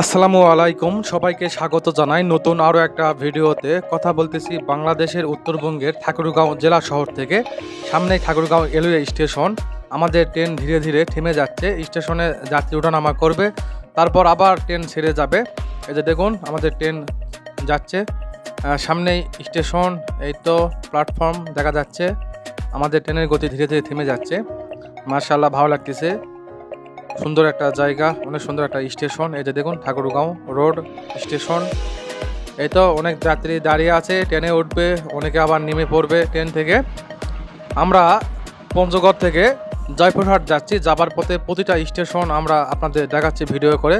আসসালামু আলাইকুম, সবাইকে স্বাগত জানাই নতুন আরও একটা ভিডিওতে। কথা বলতেছি বাংলাদেশের উত্তরবঙ্গের ঠাকুরগাঁও জেলা শহর থেকে। সামনেই ঠাকুরগাঁও রেলওয়ে স্টেশন। আমাদের ট্রেন ধীরে ধীরে থেমে যাচ্ছে, স্টেশনে যাত্রী ওঠানামা করবে, তারপর আবার ট্রেন ছেড়ে যাবে। এই যে দেখুন আমাদের ট্রেন যাচ্ছে, সামনেই স্টেশন, এই তো প্ল্যাটফর্ম দেখা যাচ্ছে। আমাদের ট্রেনের গতি ধীরে ধীরে থেমে যাচ্ছে। মার্শাল্লাহ, ভালো লাগতেছে। সুন্দর একটা জায়গা, অনেক সুন্দর একটা স্টেশন। এই যে দেখুন ঠাকুরগাঁও রোড স্টেশন। এই তো অনেক যাত্রী দাঁড়িয়ে আছে, ট্রেনে উঠবে, অনেকে আবার নেমে পড়বে ট্রেন থেকে। আমরা পঞ্চগড় থেকে জয়পুরহাট যাচ্ছি, যাবার পথে প্রতিটা স্টেশন আমরা আপনাদের দেখাচ্ছি ভিডিও করে।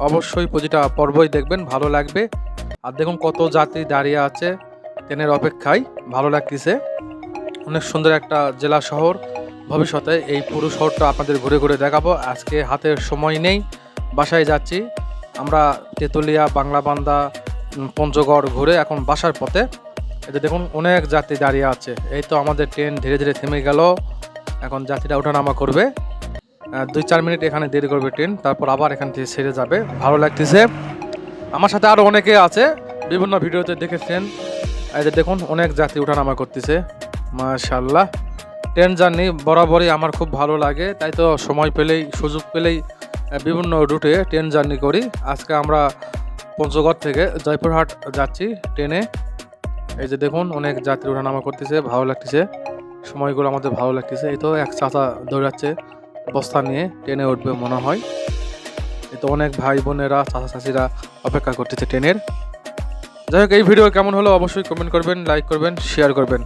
অবশ্যই প্রতিটা পর্বই দেখবেন, ভালো লাগবে। আর দেখুন কত যাত্রী দাঁড়িয়ে আছে ট্রেনের অপেক্ষায়, ভালো লাগতেছে। অনেক সুন্দর একটা জেলা শহর। ভবিষ্যতে এই পুরো শহরটা আপনাদের ঘুরে ঘুরে দেখাবো। আজকে হাতে সময় নেই, বাসায় যাচ্ছি আমরা। তেঁতুলিয়া, বাংলাবান্ধা, পঞ্চগড় ঘুরে এখন বাসার পথে। এতে দেখুন অনেক যাত্রী দাঁড়িয়ে আছে। এই তো আমাদের ট্রেন ধীরে ধীরে থেমে গেল, এখন যাত্রীরা ওঠানামা করবে। 2-4 মিনিট এখানে দেরি করবে ট্রেন, তারপর আবার এখান থেকে ছেড়ে যাবে। ভালো লাগতেছে। আমার সাথে আরও অনেকে আছে, বিভিন্ন ভিডিওতে দেখেছেন। এই যে দেখুন অনেক যাত্রী ওঠানামা করতেছে। মাশাআল্লাহ, ট্রেন জার্নি বরাবরই আমার খুব ভালো লাগে, তাই তো সময় পেলেই সুযোগ পেলেই বিভিন্ন রুটে ট্রেন জার্নি করি। আজকে আমরা পঞ্চগড় থেকে জয়পুরহাট যাচ্ছি ট্রেনে। এই যে দেখুন অনেক যাত্রী ওঠানামা করতেছে, ভালো লাগতেছে। সময়গুলো আমাদের ভালো লাগতেছে। এই তো এক চাচা দৌড়াচ্ছে বস্তা নিয়ে, ট্রেনে উঠবে মনে হয়। এই তো অনেক ভাই বোনেরা, চাচা চাচিরা অপেক্ষা করতেছে ট্রেনের। যাই হোক, এই ভিডিও কেমন হলো অবশ্যই কমেন্ট করবেন, লাইক করবেন, শেয়ার করবেন।